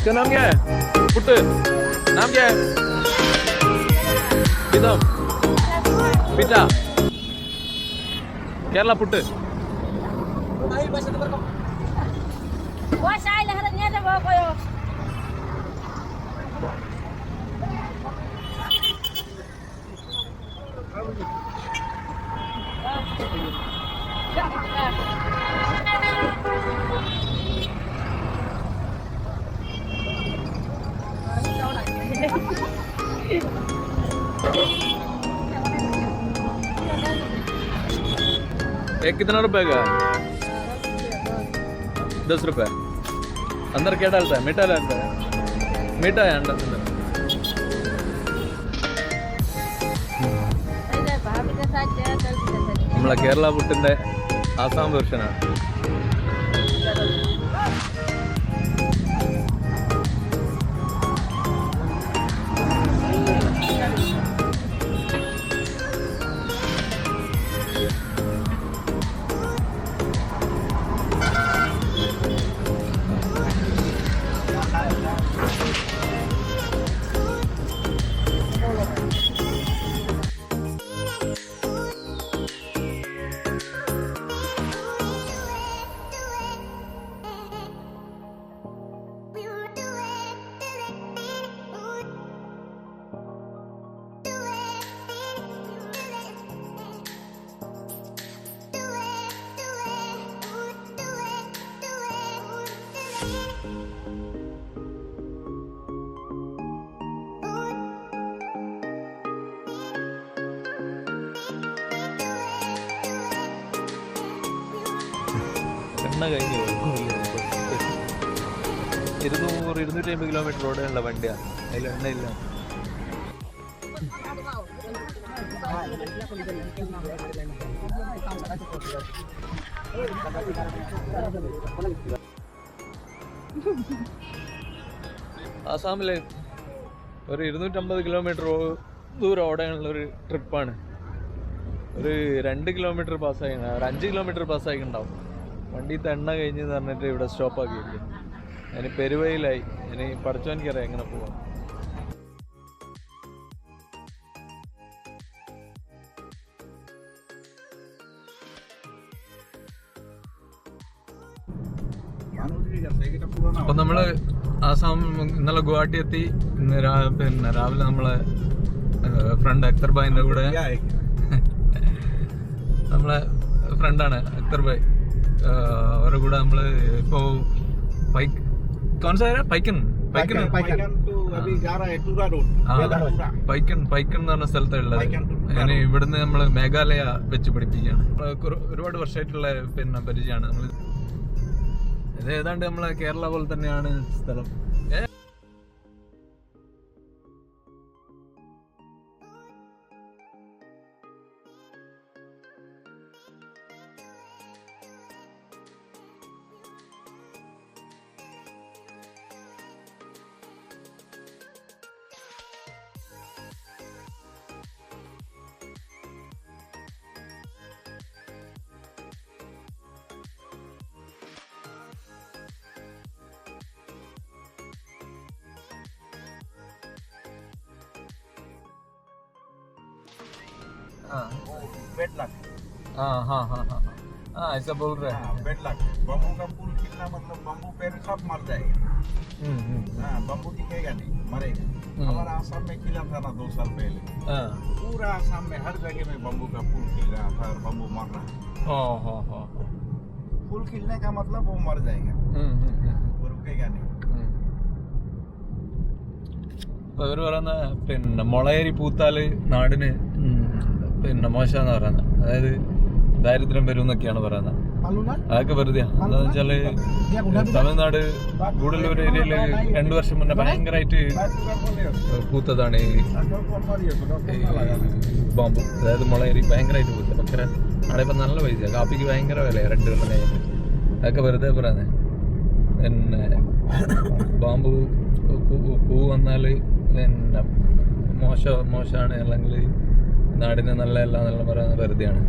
इसका नाम क्या है? पुट नाम क्या है? पिता पिता केरला पुट एक कितना रुपए का? 10 रुपए। अंदर क्या डालता है? मीठा डालता है? मीठा है अंदर। നമ്മളെ കേരള പുട്ടിന്റെ ആസാം വെർഷനാണ്. എണ്ണ കഴിഞ്ഞു 200-250 കിലോമീറ്റർ ഓടാനുള്ള വണ്ടിയാണ്. അതിൽ എണ്ണയില്ല. ആസാമിലെ ഒരു 250 കിലോമീറ്റർ ദൂരം ഓടാനുള്ള ഒരു ട്രിപ്പാണ്. ഒരു 2 കിലോമീറ്റർ പാസ്സായി, ഒരു 5 കിലോമീറ്റർ പാസ്സായിട്ടുണ്ടാവും. വണ്ടിത്തെ എണ്ണ കഴിഞ്ഞെന്ന് പറഞ്ഞിട്ട് ഇവിടെ സ്റ്റോപ്പാക്കിയിരിക്കും. അതിന് പെരുവയിലായി. ഇനി പഠിച്ചോനിക്കറിയാം എങ്ങനെ പോവാം. അപ്പൊ നമ്മള് ആസാം ഇന്നലെ ഗുവാഹട്ടി എത്തി. ഇന്ന് പിന്നെ രാവിലെ നമ്മളെ ഫ്രണ്ട് അക്തർ ഭായിന്റെ കൂടെ, നമ്മളെ ഫ്രണ്ടാണ് അക്തർ ഭായ്, അവരുടെ കൂടെ നമ്മള് ഇപ്പോ പൈക്കൻ എന്ന് പറഞ്ഞ സ്ഥലത്തുള്ളത്. ഞാൻ ഇവിടുന്ന് നമ്മള് മേഘാലയ വെച്ച് പഠിപ്പിക്കുകയാണ്. ഒരുപാട് വർഷമായിട്ടുള്ള പിന്നെ പരിചയമാണ്. നമ്മള് ഇത് ഏതാണ്ട് നമ്മളെ കേരള പോലെ തന്നെയാണ് സ്ഥലം. ऐसा बोल रहे हैं. Bed luck. बम्बू का फूल खिलना मतलब बम्बू पेड़ सब मर जाएगा. बम्बू दिखेगा नहीं, मरेगा. हमारा आसाम में खिला था ना 2 साल पहले. पूरा आसाम में हर जगह में बम्बू का फूल खिल रहा था और बम्बू मर रहा है. फूल खिलने का मतलब वो मर जाएगा, वो रुकेगा नहीं. അവർ പറയുന്ന പിന്നെ മുളയരി പൂത്താല് നാടിന് പിന്നെ മോശമെന്ന് പറയുന്നത്. അതായത് ദാരിദ്ര്യം വരും എന്നൊക്കെയാണ് പറയുന്നത്. അതൊക്കെ വെറുതെ. എന്താന്ന് വെച്ചാല് തമിഴ്നാട് ഗൂഡല്ലൂർ ഏരിയയില് 2 വർഷം മുന്നേ ഭയങ്കരമായിട്ട് പൂത്തതാണ് ഈ ബാമ്പു, അതായത് മുളയരി ഭയങ്കരമായിട്ട് പൂത്ത. ഭയങ്കര അവിടെ ഇപ്പം നല്ല പൈസ, കാപ്പിക്ക് ഭയങ്കര വിലയാണ് 2 കൊല്ലം കഴിഞ്ഞിട്ട്. അതൊക്കെ വെറുതെ പറയുന്നത്. പിന്നെ ബാമ്പു പൂ വന്നാൽ പിന്നെ മോശമാണ്, അല്ലെങ്കിൽ നാടിന് നല്ലതല്ല എന്നെല്ലാം പറയുന്നത് വെറുതെയാണ്.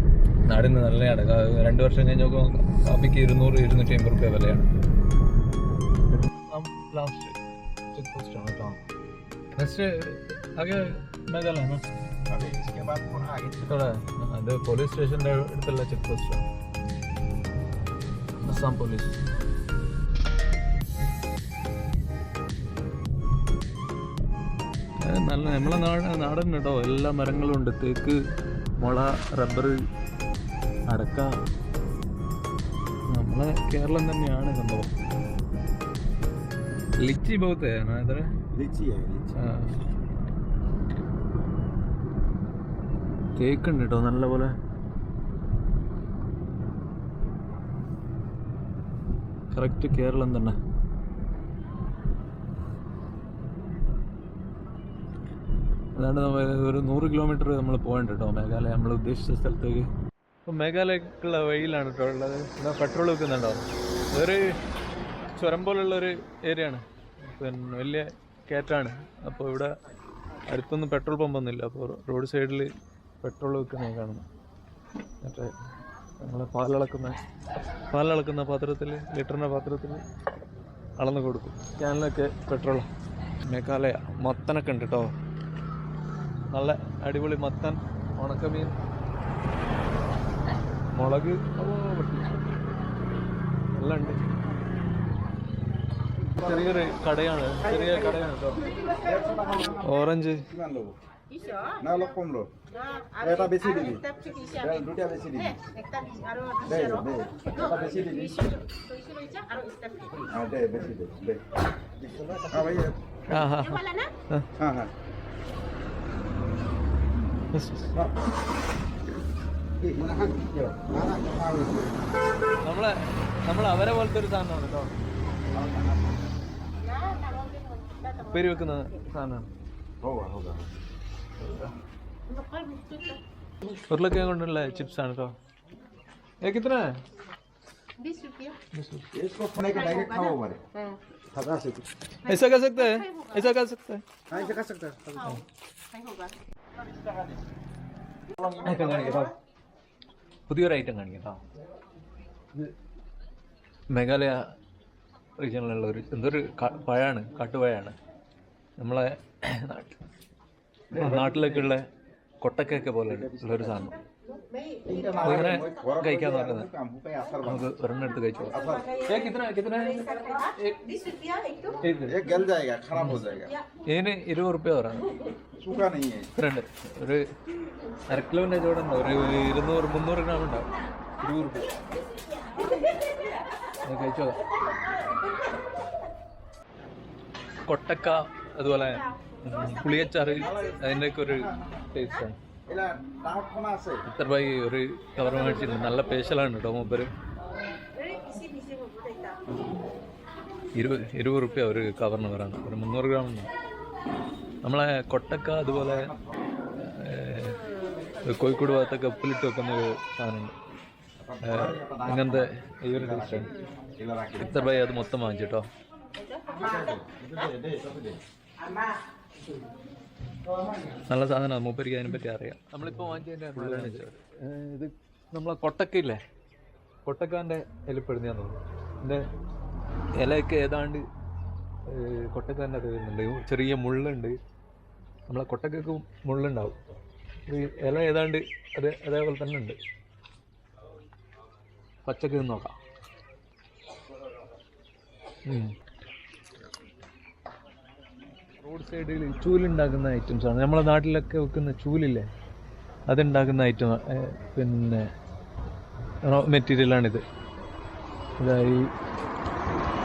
നാടിന് നല്ലതാണ്. 2 വർഷം കഴിഞ്ഞ് നോക്കുമ്പോൾ കാപ്പിക്ക് 200-250 രൂപ വിലയാണ്. ലാസ്റ്റ് ചെക്ക് പോസ്റ്റ് ആണ് കേട്ടോ. നെക്സ്റ്റ് ആകെ മേഘാലയ अभी इसके बाद पुनः आगे ഇവിടെ അത് പോലീസ് സ്റ്റേഷൻ്റെ അടുത്തുള്ള ചെക്ക് പോസ്റ്റാണ്, അസ്സാം പോലീസ്. നല്ല നമ്മളെ നാടൻ കേട്ടോ, എല്ലാ മരങ്ങളും ഉണ്ട്. തേക്ക്, മുള, റബ്ബർ, അടക്ക. നമ്മളെ കേരളം തന്നെയാണ് സംഭവം. ലിച്ചി ബഹുത്ത് ഇതര लीची है लीची കേക്ക് ഉണ്ട് കേട്ടോ നല്ല പോലെ. കറക്റ്റ് കേരളം തന്നെ. അതാണ് ഒരു 100 കിലോമീറ്റർ നമ്മൾ പോകണ്ട കേട്ടോ മേഘാലയ, നമ്മൾ ഉദ്ദേശിച്ച സ്ഥലത്തേക്ക്. ഇപ്പം മേഘാലയക്കുള്ള വഴിയിലാണ് കേട്ടോ ഉള്ളത്. ഇവിടെ പെട്രോൾ വെക്കുന്നുണ്ടോ, ഒരു ചുരം പോലുള്ളൊരു ഏരിയ ആണ്, പിന്നെ വലിയ കയറ്റാണ്. അപ്പോൾ ഇവിടെ അടുത്തൊന്നും പെട്രോൾ പമ്പൊന്നുമില്ല. അപ്പോൾ റോഡ് സൈഡിൽ പെട്രോൾ വെക്കുന്ന കാണുന്നു. മറ്റേ നമ്മൾ പാലളക്കുന്ന പാത്രത്തിൽ, ലിറ്ററിൻ്റെ പാത്രത്തിൽ അളന്ന് കൊടുക്കും. ക്യാനിലൊക്കെ പെട്രോൾ. മേഘാലയ മത്തനൊക്കെ ഉണ്ട് കേട്ടോ, നല്ല അടിപൊളി മത്തൻ, ഉണക്കമീൻ, മുളക് എല്ലാം ഉണ്ട്. ചെറിയ കടയാണ് കേട്ടോ. ഓറഞ്ച് ना लोग कम लो এটা বেশি দিবি দুটা বেশি দিবি দে দে এটা বেশি দিবি হ্যাঁ দে বেশি দে দে হ্যাঁ ভাই हाँ हाँ हाँ हाँ നമ്മളെ അവരെ പോലത്തെ ഒരു സാധനമാണ് കേട്ടോ, ഉപ്പേരി വെക്കുന്ന സാധനമാണ്. ഉരുളക്കിഴങ്ങ് കൊണ്ടുള്ള ചിപ്സ് ആണ് കേട്ടോ. कितना है? 20 रुपया। इसको फ्राई का डायरेक्ट खाओ हमारे खा सकते ऐसा कर सकते हैं, ऐसा कर सकते हैं. हाँ ऐसा कर सकते हैं नहीं होगा। ഐറ്റം കാണിക്കട്ടോ, പുതിയൊരു ഐറ്റം കാണിക്കട്ടോ. ഇത് മേഘാലയ റീജിയനിലുള്ള ഒരു എന്തൊരു പഴമാണ്, കാട്ടുപഴമാണ്. നമ്മളെ നാട്ടിലേക്കുള്ള കൊട്ടക്കൊക്കെ പോലെ ഉള്ളൊരു സാധനം. ഇങ്ങനെ കഴിക്കാന്ന് പറയുന്നത്. നമുക്ക് ഒരെണ്ണം എടുത്ത് കഴിച്ചോ. ये गल जाएगा खराब हो जाएगा ഇതിന് 20 റുപ്യ പറയാം. सूखा नहीं है ഇത്രയുണ്ട്, ഒരു 1/2 കിലോൻ്റെ ചോടുണ്ട്, ഒരു 200-300 ഗ്രാം ഉണ്ടാവും. 20 റുപ്യ കഴിച്ചോ. കൊട്ടക്ക, അതുപോലെ പുളിയച്ചാറ്, അതിൻ്റെയൊക്കെ ഒരു ടേസ്റ്റാണ്. इला दांत कोना से ഇത്ര രൂപ ഒരു കവർ മേടിച്ചിട്ടുണ്ട്. നല്ല സ്പെഷ്യലാണ് കേട്ടോ മൂപ്പര്. 20 റുപ്യ ഒരു കവറിന് വരാണ്, ഒരു 300 ഗ്രാം ഉണ്ട്. നമ്മളെ കൊട്ടക്ക, അതുപോലെ കോഴിക്കോട് ഭാഗത്തൊക്കെ ഉപ്പിലിട്ട് വെക്കുന്ന ഒരു സാധനമുണ്ട്. ഇങ്ങനത്തെ ഈ ഒരു ടേസ്റ്റാണ്. ഇത്ര രൂപ അത് മൊത്തം വാങ്ങിച്ചിട്ടോ. നല്ല സാധനമാണ്, മൂപ്പരിക്ക് അതിനെപ്പറ്റി അറിയാം. നമ്മളിപ്പോൾ വാങ്ങിച്ചതിൻ്റെ ഫുള്ളാണ് ഇത്. നമ്മളെ കൊട്ടക്കയില്ലേ, കൊട്ടക്കാൻ്റെ ഇലപ്പെടുന്നതാന്ന് തോന്നുന്നു. എൻ്റെ ഇലയൊക്കെ ഏതാണ്ട് കൊട്ടക്കാരൻ്റെ അത് വരുന്നുണ്ട്. ചെറിയ മുള്ളുണ്ട്, നമ്മളെ കൊട്ടക്കൊക്കെ മുള്ളുണ്ടാവും. ഇല ഏതാണ്ട് അതേപോലെ തന്നെ ഉണ്ട്. പച്ചക്ക് നോക്കാം. റോഡ് സൈഡിൽ ചൂലുണ്ടാക്കുന്ന ഐറ്റംസാണ്. നമ്മളെ നാട്ടിലൊക്കെ വെക്കുന്ന ചൂലില്ലേ, അതുണ്ടാക്കുന്ന ഐറ്റം, പിന്നെ മെറ്റീരിയലാണിത്. ഇതായി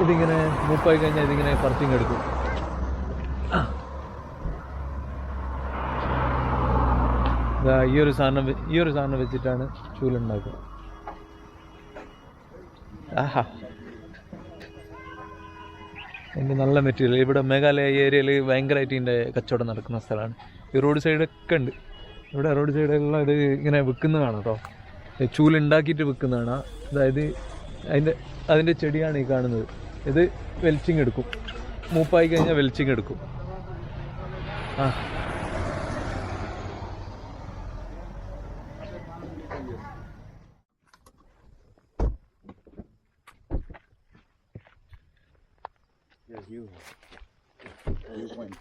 ഇതിങ്ങനെ മൂപ്പായി കഴിഞ്ഞാൽ ഇതിങ്ങനെ പർത്തിങ് എടുക്കും. ഇതാ ഈ ഒരു സാധനം വെച്ചിട്ടാണ് ചൂലുണ്ടാക്കുക. ആഹാ, അതിൻ്റെ നല്ല മെറ്റീരിയൽ. ഇവിടെ മേഘാലയ ഏരിയയിൽ ഭയങ്കരമായിട്ട് ഇതിൻ്റെ കച്ചവടം നടക്കുന്ന സ്ഥലമാണ്. ഈ റോഡ് സൈഡൊക്കെ ഉണ്ട്. ഇവിടെ റോഡ് സൈഡെല്ലാം ഇത് ഇങ്ങനെ വിൽക്കുന്നതാണ് കേട്ടോ, ചൂലുണ്ടാക്കിയിട്ട് വിൽക്കുന്നതാണ്. അതായത് അതിൻ്റെ ചെടിയാണ് ഈ കാണുന്നത്. ഇത് വെൽച്ചിങ് എടുക്കും, മൂപ്പായി കഴിഞ്ഞാൽ വെൽച്ചിങ് എടുക്കും. ആ Yes, you. व्यू पॉइंट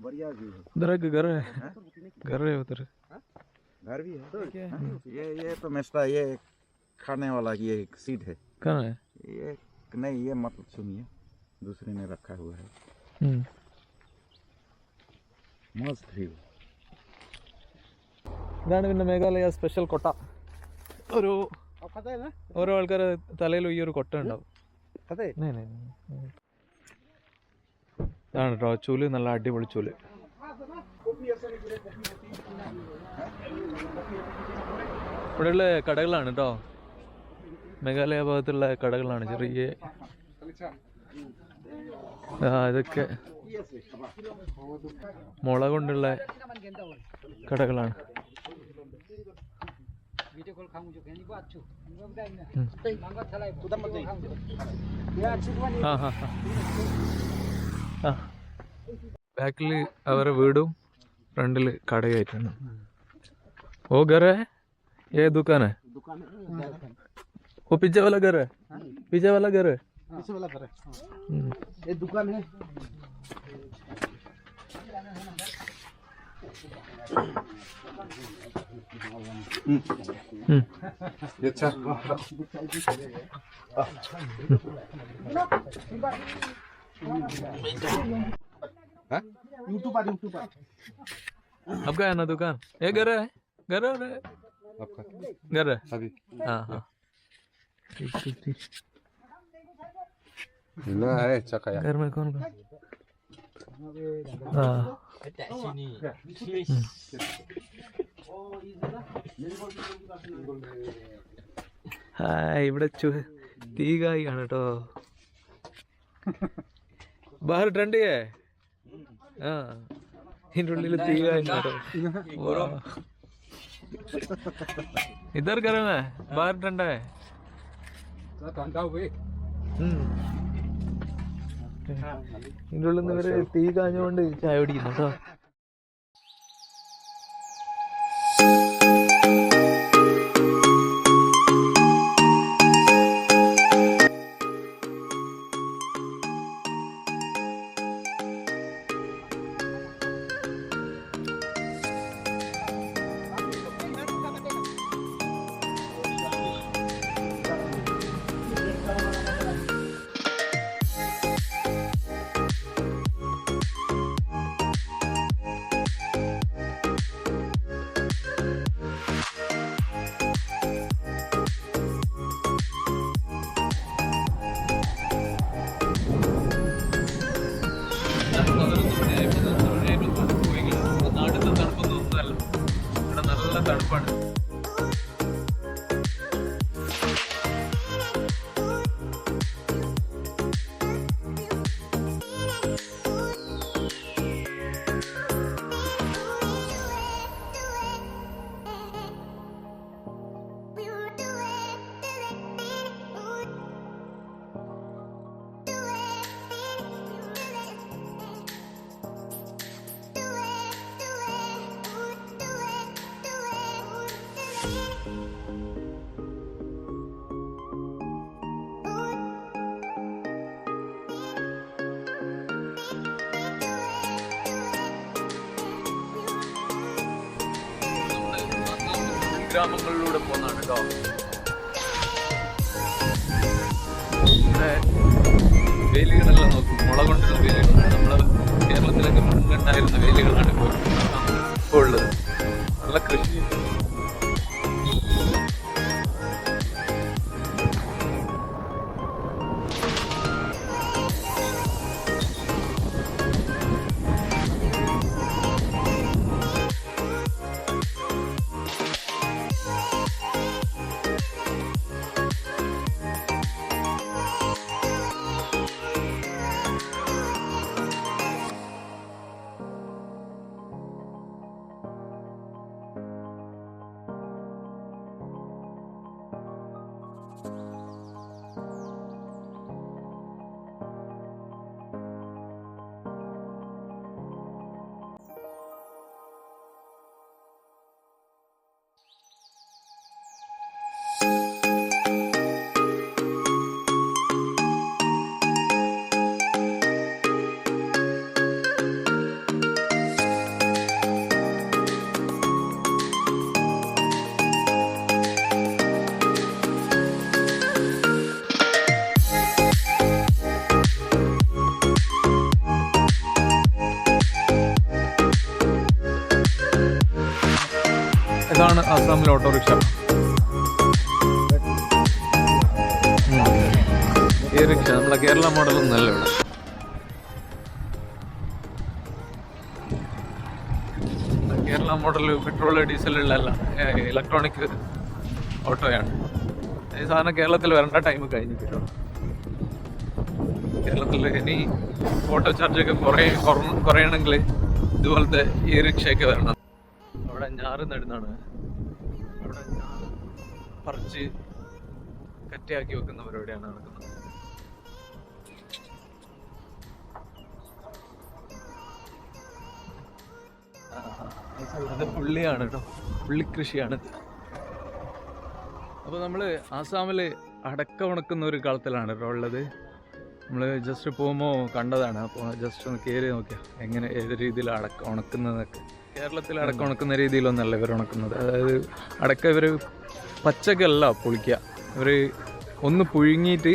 बढ़िया व्यू है। उधर एक घर है, घर है उधर। घर भी है हाँ? ये तो मेस्टा ये खाने वाला ये एक सीट है। कहाँ है? ये नहीं ये मतलब सुनिए दूसरे ने रखा हुआ है। मस्त व्यू। ഇതാണ് പിന്നെ മേഘാലയ സ്പെഷ്യൽ കൊട്ട. ഒരു ഓരോ ആൾക്കാരെ തലയിലും ഈ ഒരു കൊട്ട ഉണ്ടാവും. ഇതാണ് കേട്ടോ ചൂല്, നല്ല അടിപൊളി ചൂല്. ഇവിടെയുള്ള കടകളാണ് കേട്ടോ, മേഘാലയ ഭാഗത്തുള്ള കടകളാണ് ചെറിയ. ഇതൊക്കെ മുള കൊണ്ടുള്ള കടകളാണ്. ബാക്കിൽ അവരുടെ വീടും ഫ്രണ്ടില് കടയായിട്ടാണ്. ഓ घर है ये दुकान है, वो पीछे वाला घर है, पीछे वाला घर है, पीछे वाला घर है ये दुकान है। अच्छा यूट्यूबर आपका है ना दुकान? ये घर है, घर है आपका घर है अभी हाँ हाँ ठीक ठीक ठीक. ना है चकाया घर में कौन कौन? हाँ ഹായ്, ഇവിടെ തീകായാണ് കേട്ടോ. ബാഹർ ठंडी है हाँ, ഇതിൻ്റെ ഉള്ളിൽ തീകായാണ് കേട്ടോ. इधर गर्म है, बाहर ठंडा है. ഇതിൻ്റെ ഉള്ളിൽ നിന്ന് ഇവര് തീ കാഞ്ഞുകൊണ്ട് ചായ കുടിക്കുന്നു കേട്ടോ. നാട്ടിൽ തണുപ്പൊന്നും ഒന്നുമല്ല, ഇവിടെ നല്ല തണുപ്പാണ്. ഗ്രാമങ്ങളിലൂടെ പോകുന്നതാണ് കേട്ടോ. വേലികളെല്ലാം നോക്കും, മുള കൊണ്ടുള്ള വേലികളാണ്. നമ്മള് കേരളത്തിലൊക്കെ മുൻകണ്ടായിരുന്ന വേലികളാണ് ഇപ്പോൾ ഉള്ളത്. നല്ല കൃഷി. ഇതാണ് ആസാമിലെ ഓട്ടോറിക്ഷ. ഈ റിക്ഷ നമ്മളെ കേരള മോഡലൊന്നും അല്ല ഇവിടെ. കേരള മോഡൽ പെട്രോൾ ഡീസലുള്ള അല്ല, ഇലക്ട്രോണിക് ഓട്ടോയാണ്. ഈ സാധനം കേരളത്തിൽ വരേണ്ട ടൈം കഴിഞ്ഞിട്ടോ. കേരളത്തിൽ ഇനി ഓട്ടോ ചാർജൊക്കെ കുറയണമെങ്കിൽ ഇതുപോലത്തെ ഈ റിക്ഷയൊക്കെ വരണം. അവിടെ ഞാറ് നടുന്നാണ്. അവിടെ പറിച്ച് കറ്റയാക്കി വെക്കുന്ന പരിപാടിയാണ് നടക്കുന്നത്. അത് പുള്ളിയാണ് കേട്ടോ, പുള്ളിക്കൃഷിയാണ്. അപ്പോൾ നമ്മൾ ആസാമിൽ അടക്ക ഉണക്കുന്ന ഒരു കളത്തിലാണ് കേട്ടോ ഉള്ളത്. നമ്മൾ ജസ്റ്റ് പോകുമ്പോൾ കണ്ടതാണ്. അപ്പോൾ ജസ്റ്റ് ഒന്ന് കയറി നോക്കിയാൽ എങ്ങനെ ഏത് രീതിയിലാണ് അടക്ക ഉണക്കുന്നതൊക്കെ. കേരളത്തിൽ അടക്ക ഉണക്കുന്ന രീതിയിലൊന്നല്ല ഇവർ ഉണക്കുന്നത്. അതായത് അടക്ക ഇവർ പച്ചക്കല്ല പൊളിക്കുക. ഇവർ ഒന്ന് പുഴുങ്ങിയിട്ട്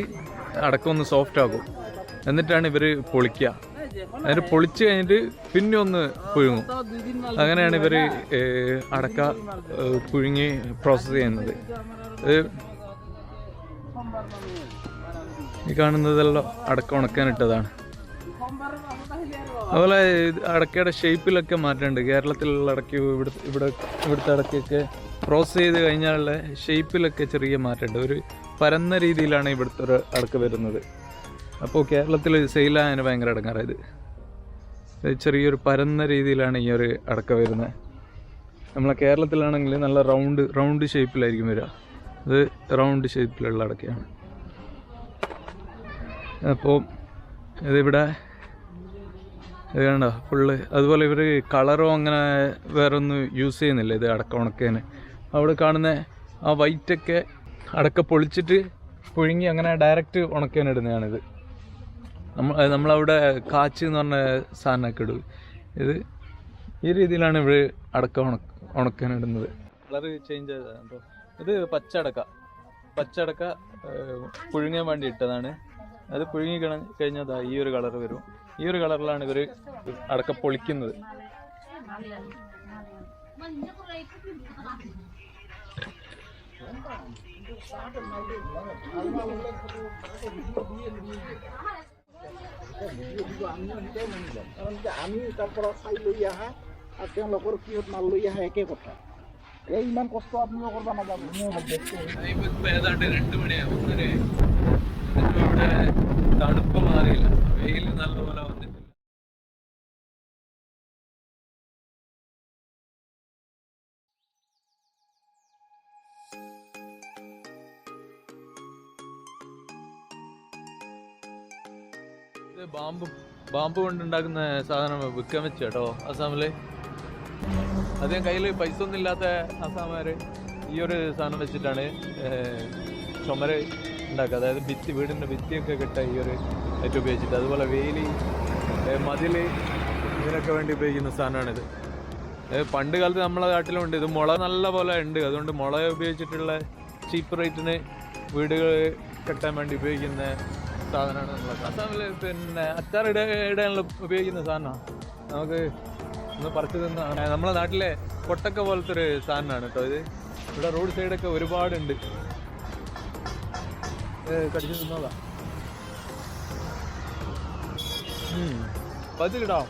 അടക്ക ഒന്ന് സോഫ്റ്റ് ആക്കും, എന്നിട്ടാണ് ഇവർ പൊളിക്കുക. അതിന് പൊളിച്ച് കഴിഞ്ഞിട്ട് പിന്നെ ഒന്ന് പുഴുങ്ങും. അങ്ങനെയാണ് ഇവർ അടക്ക പുഴുങ്ങി പ്രോസസ്സ് ചെയ്യുന്നത്. ഈ കാണുന്നതെല്ലാം അടക്ക ഉണക്കാനിട്ടതാണ്. അതുപോലെ അടക്കയുടെ ഷേപ്പിലൊക്കെ മാറ്റമുണ്ട്. കേരളത്തിലുള്ള അടക്ക ഇവിടുത്തെ അടക്കയൊക്കെ പ്രോസസ്സ് ചെയ്ത് കഴിഞ്ഞാലുള്ള ഷേപ്പിലൊക്കെ ചെറിയ മാറ്റമുണ്ട്. ഒരു പരന്ന രീതിയിലാണ് ഇവിടുത്തെ ഒരു അടക്ക വരുന്നത്. അപ്പോൾ കേരളത്തിൽ സെയിലാകാൻ ഭയങ്കര ഇടങ്ങാറായത്. ചെറിയൊരു പരന്ന രീതിയിലാണ് ഈ ഒരു അടക്ക വരുന്നത്. നമ്മളെ കേരളത്തിലാണെങ്കിൽ നല്ല റൗണ്ട് ഷേപ്പിലായിരിക്കും വരിക. ഇത് റൗണ്ട് ഷേപ്പിലുള്ള അടക്കയാണ്. അപ്പോൾ ഇതിവിടെ ഇത് കണ്ടോ ഫുള്ള്. അതുപോലെ ഇവർ കളറോ അങ്ങനെ വേറെ ഒന്നും യൂസ് ചെയ്യുന്നില്ല ഇത് അടക്ക ഉണക്കേന്. അവിടെ കാണുന്ന ആ വൈറ്റൊക്കെ അടക്ക പൊളിച്ചിട്ട് പുഴുങ്ങി അങ്ങനെ ഡയറക്റ്റ് ഉണക്കാനിടുന്നതാണിത്. നമ്മളവിടെ കാച്ച് എന്ന് പറഞ്ഞ സാധനമൊക്കെ ഇടും. ഇത് ഈ രീതിയിലാണ് ഇവിടെ അടക്ക ഉണക്കാനിടുന്നത്. കളർ ചേഞ്ച് ചെയ്തതാണ് കേട്ടോ. ഇത് പച്ചടക്ക പുഴുങ്ങാൻ വേണ്ടി ഇട്ടതാണ്. അത് പുഴുങ്ങി കഴിഞ്ഞാൽ ഈ ഒരു കളർ വരും. ഈ ഒരു കളറിലാണ് ഇവർ അടക്ക പൊളിക്കുന്നത്. আমি তাৰ পৰা চাই লৈ আহা আৰু তেওঁলোকৰ কিহত মাল লৈ আহা একে কথা. ইমান কষ্ট আপোনালোকে কৰিব নাযাব. ഏതാണ്ട് 2 മണിയാകും. ഇവിടെ തണുപ്പ് മാറിയില്ല, വെയിൽ നല്ലപോലെ വന്നിട്ടില്ല. ഇത് ബാമ്പു കൊണ്ടുണ്ടാക്കുന്ന സാധനം വിൽക്കാൻ വെച്ച കേട്ടോ ആസാമില്. അധികം കയ്യിൽ പൈസ ഒന്നും ഇല്ലാത്ത ആസാമുകാർ ഈ ഒരു സാധനം വെച്ചിട്ടാണ് ചുമര് ഉണ്ടാക്കുക. അതായത് വീടിൻ്റെ ഭിത്തിയൊക്കെ കെട്ടുക ഈ ഒരു ഏറ്റവും ഉപയോഗിച്ചിട്ട്. അതുപോലെ വേലി, മതിൽ, ഇതിനൊക്കെ വേണ്ടി ഉപയോഗിക്കുന്ന സാധനമാണിത്. പണ്ട് കാലത്ത് നമ്മളെ നാട്ടിലുണ്ട്. ഇത് മുള നല്ല പോലെ ഉണ്ട്. അതുകൊണ്ട് മുള ഉപയോഗിച്ചിട്ടുള്ള ചീപ്പ് റേറ്റിന് വീടുകൾ കെട്ടാൻ വേണ്ടി ഉപയോഗിക്കുന്ന സാധനമാണ് നമ്മളെ ആസാമിൽ. പിന്നെ അച്ചാർ ഇടാനുള്ള ഉപയോഗിക്കുന്ന സാധനമാണ്. നമുക്ക് ഒന്ന് പറിച്ചു തിന്ന നമ്മളെ നാട്ടിലെ കൊട്ടക്ക പോലത്തെ ഒരു സാധനമാണ് കേട്ടോ ഇത്. ഇവിടെ റോഡ് സൈഡൊക്കെ ഒരുപാടുണ്ട്. കടിച്ചു തിന്നോളാ. പത് കിടാം.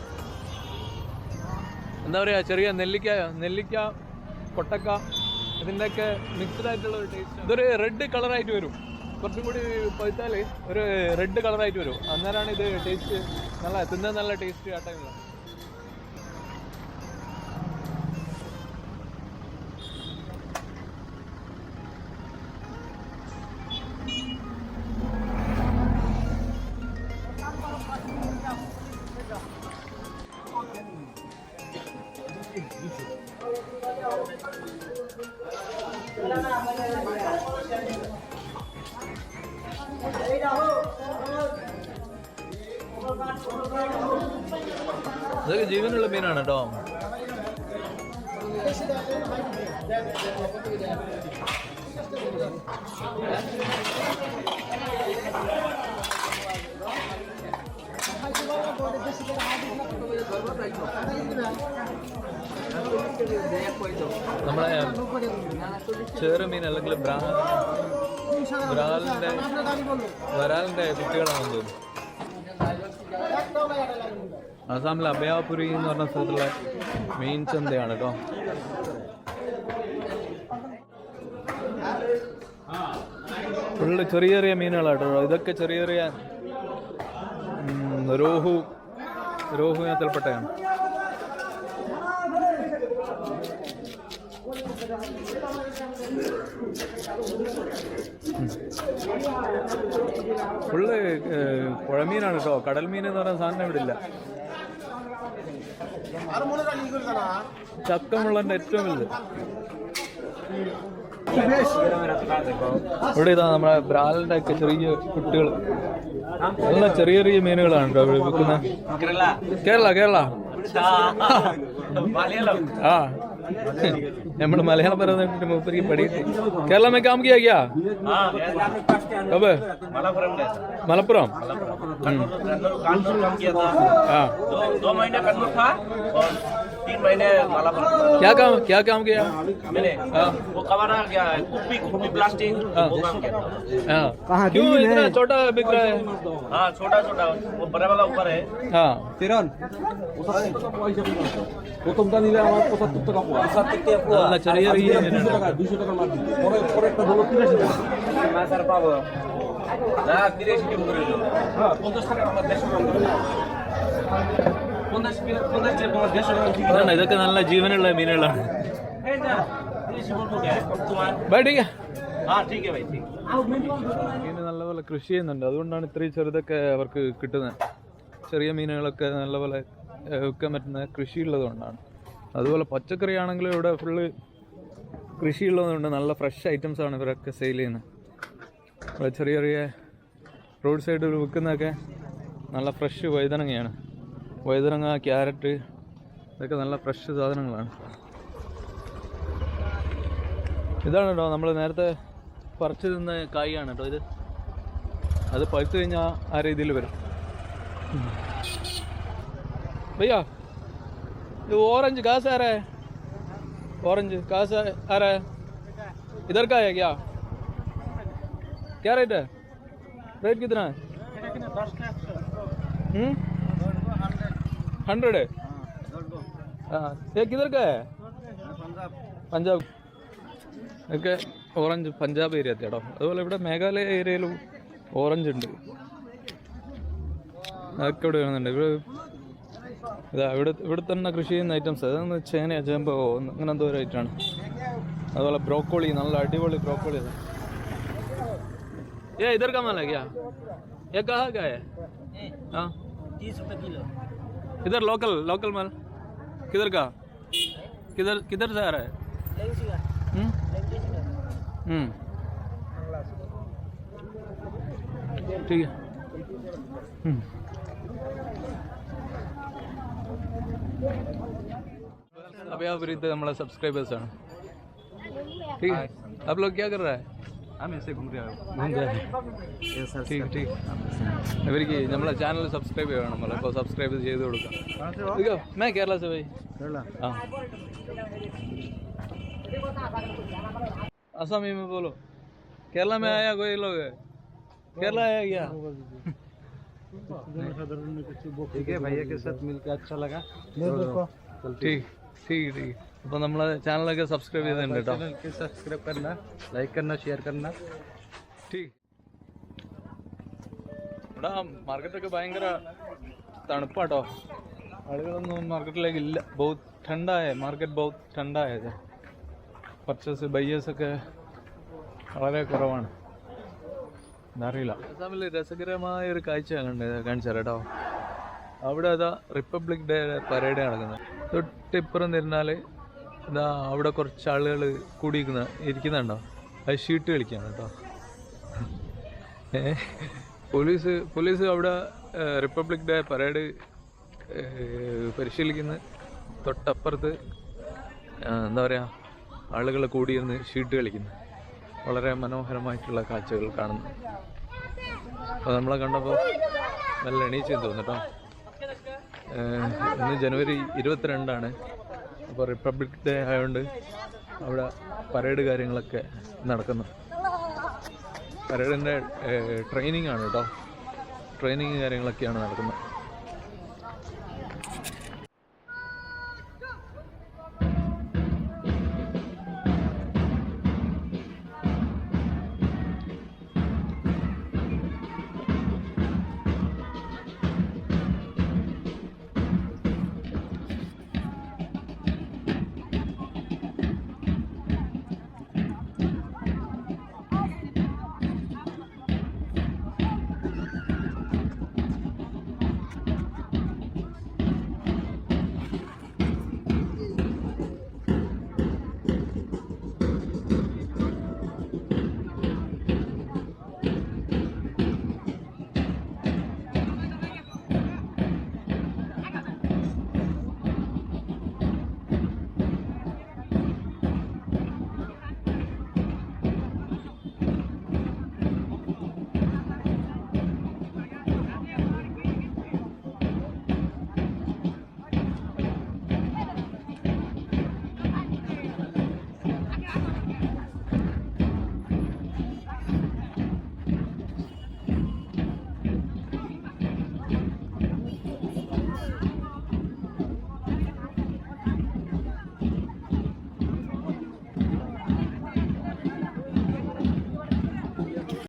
എന്താ പറയുക, ചെറിയ നെല്ലിക്ക, കൊട്ടക്ക, ഇതിൻ്റെയൊക്കെ മിക്സ്ഡ് ആയിട്ടുള്ള ഒരു ടേസ്റ്റ്. ഇതൊരു റെഡ് കളറായിട്ട് വരും. കുറച്ചും കൂടി പഴുത്താൽ ഒരു റെഡ് കളറായിട്ട് വരും. അന്നേരമാണ് ഇത് ടേസ്റ്റ് തിന്നാൻ നല്ല ടേസ്റ്റ് ആ ടൈമിലാണ്. ഇതൊക്കെ ജീവനുള്ള മീനാണ് കേട്ടോ. നമ്മളെ ചെറുമീൻ അല്ലെങ്കിൽ വരാലിൻ്റെ കുട്ടികളാണെന്ന് തോന്നുന്നു. ആസാമിലെ അഭയാപുരി എന്ന് പറഞ്ഞ സ്ഥലത്തുള്ള മീൻ ചന്തയാണ് കേട്ടോ. ഫുള്ള് ചെറിയ ചെറിയ മീനുകളാട്ടോ. ഇതൊക്കെ ചെറിയ ചെറിയ രോഹു ഇനത്തിൽപ്പെട്ടതാണ്. ഫുള്ള് പുഴമീനാണ് കേട്ടോ. കടൽ മീൻ എന്ന് പറയുന്ന സാധനം ഇവിടെ ഇല്ല. ചക്കമുള്ളതിൻ്റെ ഏറ്റവും വലുത് ഇവിടെ ഇതാ. നമ്മുടെ ബ്രാലിൻ്റെ ഒക്കെ ചെറിയ കുട്ടികൾ, നല്ല ചെറിയ ചെറിയ മീനുകളാണ് കേട്ടോ ഇവിടെ വിൽക്കുന്നത്. കേരള ആ നമ്മൾ മലയാളം പറയുന്ന മൂപ്പരിക്ക് പഠിച്ചു. കേരള में काम किया क्या? कब? मलप्पुरम। हाँ 2 महीने कन्नूर था और 3 महीने मलप्पुरम। क्या काम किया मैंने? वो कवर गया कुप्पी प्लास्टिक वो काम किया। हाँ क्यों इतना छोटा बिक रहा है? हाँ छोटा वो बड़ा वाला ऊपर है। हाँ ചെറിയ ഇതൊക്കെ നല്ല ജീവനുള്ള മീനുകളാണ്. മീന് നല്ലപോലെ കൃഷി ചെയ്യുന്നുണ്ട്. അതുകൊണ്ടാണ് ഇത്രയും ചെറുതൊക്കെ അവർക്ക് കിട്ടുന്നത്. ചെറിയ മീനുകളൊക്കെ നല്ലപോലെ വിൽക്കാൻ പറ്റുന്ന കൃഷിയുള്ളത്. അതുപോലെ പച്ചക്കറി ആണെങ്കിലും ഇവിടെ ഫുള്ള് കൃഷിയുള്ളതുകൊണ്ട് നല്ല ഫ്രഷ് ഐറ്റംസാണ് ഇവരൊക്കെ സെയിൽ ചെയ്യുന്നത്. ഇവിടെ ചെറിയ ചെറിയ റോഡ് സൈഡിൽ വിൽക്കുന്നതൊക്കെ നല്ല ഫ്രഷ് വഴുതനങ്ങ, ക്യാരറ്റ്, ഇതൊക്കെ നല്ല ഫ്രഷ് സാധനങ്ങളാണ്. ഇതാണ് കേട്ടോ നമ്മൾ നേരത്തെ പറിച്ചു തിന്ന കായാണ് കേട്ടോ ഇത്. അത് പഴുത്ത് കഴിഞ്ഞാൽ ആ രീതിയിൽ വരും. भैया ये ऑरेंज कहाँ से आ रहा है? ऑरेंज कहाँ से आ रहा है? इधर का है क्या? क्या रेट है? रेट कितना है? 100 है। हाँ ये किधर का है? पंजाब ഒക്കെ ഓറഞ്ച് പഞ്ചാബ് ഏരിയ കേട്ടോ. അതുപോലെ ഇവിടെ മേഘാലയ ഏരിയയിലും ഓറഞ്ച് ഉണ്ട്. അതൊക്കെ ഇവിടെ വരുന്നുണ്ട്. ഇവിടെ തന്നെ കൃഷി ചെയ്യുന്ന ഐറ്റംസ് അതൊന്ന് ചേന, ചേമ്പോ അങ്ങനെ എന്തോ ഒരു ഐറ്റമാണ്. അതുപോലെ ബ്രോക്കോളി, നല്ല അടിപൊളി ബ്രോക്കോളി. ये इधर का माल है क्या? ये कहाँ का है? हाँ 30 रुपए किलो। इधर लोकल माल किधर का? किधर से आ रहा है? ठीक है। अभयापुरी तो हमारा सब्सक्राइबर्स हैं। ठीक है, आप लोग क्या कर रहा है? हम ऐसे घूम रहे हैं। ठीक ഇവർക്ക് നമ്മളെ ചാനൽ സബ്സ്ക്രൈബ് ചെയ്യണം. നമ്മളപ്പോൾ സബ്സ്ക്രൈബ് ചെയ്ത് കൊടുക്കാം. देखो मैं केरला से भाई। हाँ असमी में बोलो। केरला में आया कोई लोग है? केरला आया क्या? ठीक है भैया के साथ मिलकर अच्छा लगा। ठीक അപ്പോൾ നമ്മളെ ചാനലൊക്കെ സബ്സ്ക്രൈബ് ചെയ്തിട്ടുണ്ട് കേട്ടോ. സബ്സ്ക്രൈബ് करना, लाइक करना, शेयर करना। ठीक ഇവിടെ മാർക്കറ്റൊക്കെ ഭയങ്കര തണുപ്പാട്ടോ. ആളുകളൊന്നും മാർക്കറ്റിലേക്ക് ഇല്ല. ബഹുത് ठंडा है मार्केट, बहुत ठंडा है. പർച്ചേസ് ബയ്യേഴ്സൊക്കെ വളരെ കുറവാണ്. എന്നറിയില്ല. അസാമിൽ രസകരമായ ഒരു കാഴ്ച കാണിച്ചു തരാം കേട്ടോ. അവിടെ അതാ റിപ്പബ്ലിക് ഡേ പരേഡ് നടക്കുന്നത്. തൊട്ടിപ്പുറം തിരുന്നാൽ ഇതാ അവിടെ കുറച്ച് ആളുകൾ ഇരിക്കുന്നുണ്ടോ? അത് ഷീട്ട് കളിക്കുകയാണ് കേട്ടോ. പോലീസ് അവിടെ റിപ്പബ്ലിക് ഡേ പരേഡ് പരിശീലിക്കുന്ന തൊട്ടപ്പുറത്ത് എന്താ പറയുക, ആളുകൾ കൂടിയിരുന്ന് ഷീട്ട് കളിക്കുന്നു. വളരെ മനോഹരമായിട്ടുള്ള കാഴ്ചകൾ കാണുന്നു. അപ്പോൾ നമ്മളെ കണ്ടപ്പോൾ നല്ല എണീച്ചെന്ന് തോന്നുന്നു കേട്ടോ. ഇന്ന് ജനുവരി 22. അപ്പോൾ റിപ്പബ്ലിക് ഡേ ആയതുകൊണ്ട് അവിടെ പരേഡ് കാര്യങ്ങളൊക്കെ നടക്കുന്നു. പരേഡിൻ്റെ ട്രെയിനിങ് ആണ് കേട്ടോ, ട്രെയിനിങ് കാര്യങ്ങളൊക്കെയാണ് നടക്കുന്നത്.